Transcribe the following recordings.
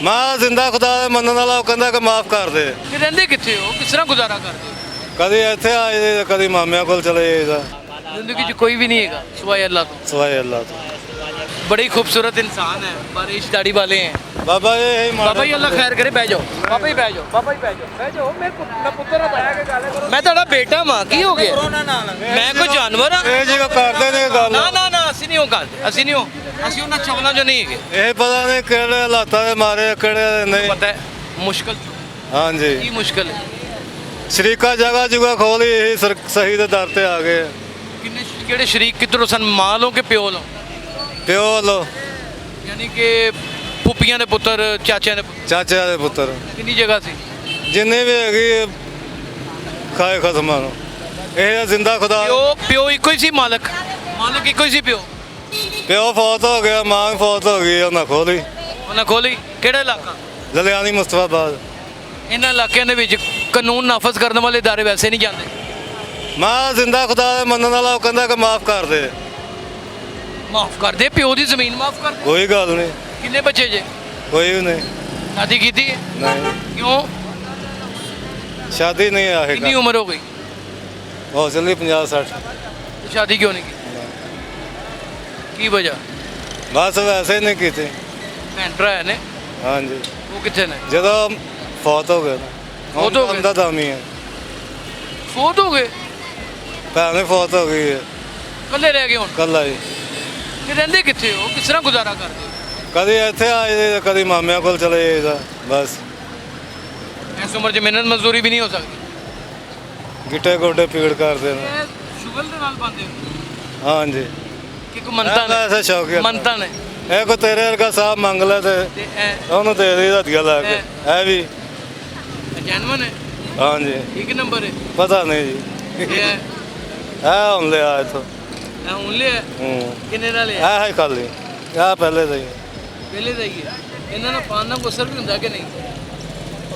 ਮੈਂ ਜ਼ਿੰਦਾ ਖੁਦਾ ਦੇ ਮੰਨਣ ਵਾਲਾ, ਉਹ ਕਹਿੰਦਾ ਕਿ ਮਾਫ ਕਰ ਦੇ। ਕਿ ਰਹਿੰਦੇ ਕਿੱਥੇ ਹੋ, ਕਿਸ ਤਰ੍ਹਾਂ ਗੁਜ਼ਾਰਾ ਕਰਦੇ ਹੋ? ਕਦੀ ਇੱਥੇ ਆਏ ਤੇ ਕਦੀ ਮਾਮਿਆਂ ਕੋਲ ਚਲੇ ਜਾਈਦਾ। ਜ਼ਿੰਦਗੀ 'ਚ ਕੋਈ ਵੀ ਨਹੀਂ ਹੈਗਾ ਸਿਵਾਏ ਅੱਲਾਹ ਤੋਂ। ਸਵਾਏ ਅੱਲਾ ਤੋਂ। बड़ी खूबसूरत इंसान है, बारिश दाढ़ी वाले हैं। ਬਾਬਾ ਇਹ ਹੀ बाबा जी अल्लाह खैर करे, बह जाओ बाबा जी, बह जाओ बाबा जी, बह जाओ मैं पुत्र मैं ਤੁਹਾਡਾ ਬੇਟਾ ਮਾਂ ਕੀ ਹੋ ਗਿਆ? ਮੈਂ ਕੋਈ ਜਾਨਵਰ ਆ? ਇਹ ਜਿਹੜਾ ਕਰਦੇ ਨੇ ਗੱਲ, ਨਾ ਨਾ ਨਾ, ਅਸੀਂ ਨਹੀਂ ਉਹ ਕਰਦੇ, ਅਸੀਂ ਨਹੀਂ ਅਸੀਂ ਉਹਨਾਂ ਚਵਲਾਂ ਜੋ ਨਹੀਂ ਹੈਗੇ। ਇਹ ਪਤਾ ਨਹੀਂ ਕਿਹੜੇ ਹਾਲਾਤਾਂ ਦੇ ਮਾਰੇ ਕਿਹੜੇ ਨਹੀਂ ਪਤਾ ਹੈ ਮੁਸ਼ਕਲ ਹਾਂਜੀ। ਕੀ ਮੁਸ਼ਕਲ ਹੈ? ਸ਼ਰੀਕਾ ਜਗ੍ਹਾ ਜੁਗਾ ਖੋਲੀ, ਇਹ ਸਹੀ ਦੇ ਦਰ ਤੇ ਆ ਗਏ। ਕਿੰਨੇ ਕਿਹੜੇ ਸ਼ਰੀਕ ਕਿੱਧਰੋਂ ਸਨ, ਮਾਂ ਲੋ ਕਿ ਪਿਓ ਲੋ? ਪਿਓ ਲੋ, ਯਾਨੀ ਕਿ ਫੁੱਪੀਆਂ ਦੇ ਪੁੱਤਰ, ਚਾਚਿਆਂ ਦੇ ਪੁੱਤਰ। ਚਾਚਿਆਂ ਦੇ ਪੁੱਤਰ, ਕਿੰਨੀ ਜਗ੍ਹਾ ਸੀ? ਜਿੰਨੇ ਵੀ ਹੈਗੀ ਖਾਏ ਖਸਮਾਂ ਨੂੰ। ਇਹ ਜ਼ਿੰਦਾ ਖੁਦਾ। ਪਿਓ ਇੱਕੋ ਹੀ ਸੀ, ਮਾਲਕ ਇੱਕੋ ਹੀ ਸੀ ਪਿਓ। ਪਿਓ ਫੌਤ ਹੋ ਗਿਆ, ਮਾਂ ਵੀ ਫੌਤ ਹੋ ਗਈ, ਉਹਨਾਂ ਖੋਲੀ। ਉਹਨਾਂ ਖੋਲੀ ਕਿਹੜਾ ਇਲਾਕਾ? ਲਲਿਆਣੀ ਮੁਸਤਫਾਬਾਦ। ਇਹਨਾਂ ਇਲਾਕਿਆਂ ਦੇ ਵਿੱਚ ਕਾਨੂੰਨ ਨਾਫਜ਼ ਕਰਨ ਵਾਲੇ ادارے ਵੈਸੇ ਨਹੀਂ ਜਾਂਦੇ। ਮੈਂ ਜ਼ਿੰਦਾ ਖੁਦਾ ਦੇ ਮੰਨਣ ਵਾਲਾ, ਉਹ ਕਹਿੰਦਾ ਕਿ ਮਾਫ ਕਰ ਦੇ। ਮਾਫ ਕਰ ਦੇ, ਪਿਓ ਦੀ ਜ਼ਮੀਨ ਮਾਫ ਕਰ ਦੇ। ਕੋਈ ਗੱਲ ਨਹੀਂ, ਕਿੰਨੇ ਬੱਚੇ ਜੇ? ਕੋਈ ਵੀ ਨਹੀਂ। ਸ਼ਾਦੀ ਕੀਤੀ ਹੈ? ਨਹੀਂ, ਕਿਉਂ? ਸ਼ਾਦੀ ਨਹੀਂ ਆਏਗਾ। ਕਿੰਨੀ ਉਮਰ ਹੋ ਗਈ? ਹੋ ਚੱਲੀ 50-60। ਸ਼ਾਦੀ ਕਿਉਂ ਨਹੀਂ ਕੀਤੀ? ਕੀ ਵਜ੍ਹਾ? ਬਸ ਵੈਸੇ ਹੀ ਨਹੀਂ ਕੀਤੀ। ਭੈਣ ਭਰਾ ਹੈ ਨੇ? ਹਾਂਜੀ। ਉਹ ਕਿੱਥੇ ਨੇ? ਜਦੋਂ ਫੌਤ ਹੋ ਗਿਆ ਨਾ, ਫੌਤ ਹੋ ਗਏ? ਦਾ ਦਾਮੀ ਹੈ। ਫੌਤ ਹੋ ਗਏ? ਭੈਣ ਵੀ ਫੌਤ ਹੋ ਗਈ ਹੈ। ਇਕੱਲੇ ਰਹਿ ਗਏ ਹੁਣ? ਕੱਲਾ ਹੀ। ਕਿ ਰਹਿੰਦੇ ਕਿੱਥੇ ਹੋ, ਕਿਸ ਤਰ੍ਹਾਂ ਗੁਜ਼ਾਰਾ ਕਰਦੇ ਹੋ? ਕਦੀ ਇੱਥੇ ਆਏ ਤੇ ਕਦੀ ਮਾਮਿਆਂ ਕੋਲ ਚਲੇ ਜਾਈਦਾ। ਬਸ ਇਸ ਉਮਰ 'ਚ ਮਿਹਨਤ ਮਜ਼ਦੂਰੀ ਵੀ ਨਹੀਂ ਹੋ ਸਕਦੀ। ਗਿੱਟੇ ਗੋਡੇ ਪੀੜ ਕਰਦੇ ਨੇ। ਇਹ ਸ਼ੁਗਲ ਦੇ ਨਾਲ ਪਾਉਂਦੇ ਹੋ ਹਾਂਜੀ। ਕਿ ਕੋਈ ਮੰਨਤਾ ਨੇ? ਐਸਾ ਸ਼ੌਕ ਹੈ। ਮੰਨਤਾ ਨੇ ਇਹ ਕੋਈ ਤੇਰੇ ਵਰਗਾ ਸਾਹਿਬ ਮੰਗ ਲੈ ਤੇ ਤੇ ਇਹ ਉਹਨੂੰ ਦੇ ਦੇ ਹੱਥੀਆਂ ਲਾ ਕੇ। ਇਹ ਵੀ ਜੈਨੂਨ ਹੈ? ਹਾਂਜੀ। ਇੱਕ ਨੰਬਰ ਹੈ? ਪਤਾ ਨਹੀਂ ਜੀ। ਇਹ ਹੁਣ ਲਿਆ ਇੱਥੋਂ। ਹੁਣ ਲਿਆ? ਕਿੰਨੇ ਦਾ ਲਿਆ? ਇਹ ਹੈ ਖਾਲੀ, ਇਹ ਪਹਿਲੇ ਦਾ ਹੀ। ਪਹਿਲੇ ਦਾ ਹੀ ਹੈ। ਇਹਨਾਂ ਨੂੰ ਪਾਣ ਨਾਲ ਕੋਈ ਅਸਰ ਵੀ ਹੁੰਦਾ ਕਿ ਨਹੀਂ?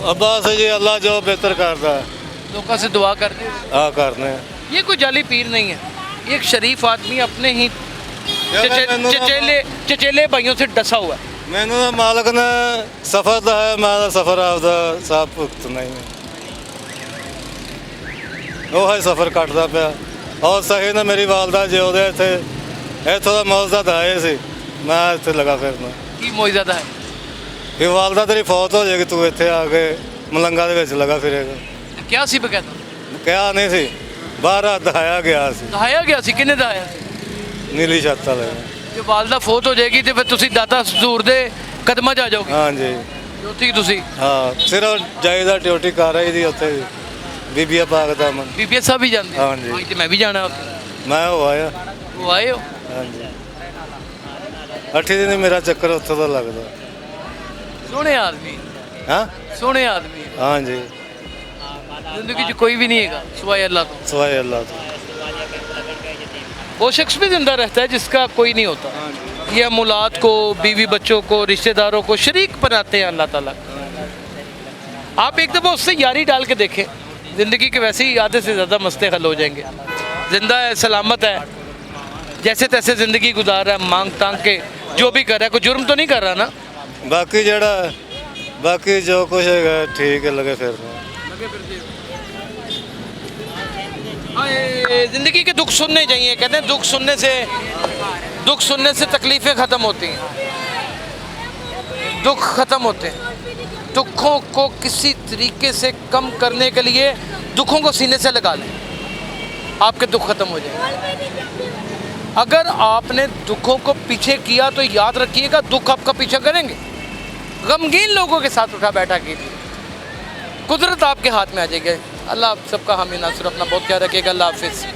अब्बास जी अल्लाह जो बेहतर करता है लोगों से दुआ करते हो? हाँ करने। ये कोई जाली पीर नहीं है, ये एक शरीफ आदमी अपने ही चचेले भाइयों से डसा हुआ है। मैंने तो मालिक ने सफ़र तो है, मैं सफ़र आपदा साफ भुगत नहीं है। वो है सफ़र कटता पाया। और सही ने मेरी वालदा जिउंदे इत्थे इत्थों दा मौजद आए सी, मैं इत्थे लगा फिरना। की मौजूदा है भी वालदा तेरी फौत हो जाएगी, तू इत्थे आके मलंगा दे विच लगा फिरेगा। क्या सी बकायदा? क्या नहीं सी, बाहर दहाया गया सी, दहाया गया सी? किन्ने दहाया? नीली छत वाले। जो वालदा फौत हो जाएगी तो फिर तुसी दाता हजूर दे कदमां 'च आ जाओगे? हाँ जी। जोती तुसी? हाँ, सिर्फ जाइदा ड्यूटी कर रही थी उत्थे बीबिया पाक दा मन। बीबीए साहब भी जानते? हाँ जी। आज तो मैं भी जाना। मैं हो आया। वो आए हो? हाँ जी। 8 दिन मेरा चक्कर उत्थे तो लगता। सोहने आदमी। हाँ सोहने आदमी। हाँ जी। जिंदगी 'च कोई भी नहीं हैगा सिवाय अल्लाह तो। सवाए अल्लाह तो। वो शख्स भी जिंदा रहता है जिसका कोई नहीं होता। ये अमूलात को, बीवी बच्चों को, रिश्तेदारों को शरीक बनाते हैं अल्लाह ताला। आप एक दफ़ा उससे यारी डाल के देखें, ज़िंदगी के वैसे ही आधे से ज़्यादा मसले हल हो जाएंगे। जिंदा है, सलामत है, जैसे तैसे ज़िंदगी गुजार रहा है, मांग तांग के जो भी कर रहा है, कोई जुर्म तो नहीं कर रहा ना? बाकी जड़ा बाकी जो कुछ है ठीक है, लगे फिर। ज़िंदगी के दुख सुनने चाहिए। कहते हैं दुख सुनने से तकलीफ़ें ख़त्म होती हैं, दुख ख़त्म होते हैं। दुखों को किसी तरीके से कम करने के लिए दुखों को सीने से लगा लें, आपके दुख ख़त्म हो जाएंगे। अगर आपने दुखों को पीछे किया तो याद रखिएगा दुख आपका पीछा करेंगे। गमगीन लोगों के साथ उठा बैठा कीजिए, कुदरत आपके हाथ में आ जाएगी। अल्लाह आप सबका हामी नासिर, अपना बहुत ख्याल रखिएगा। अल्लाह हाफिज़।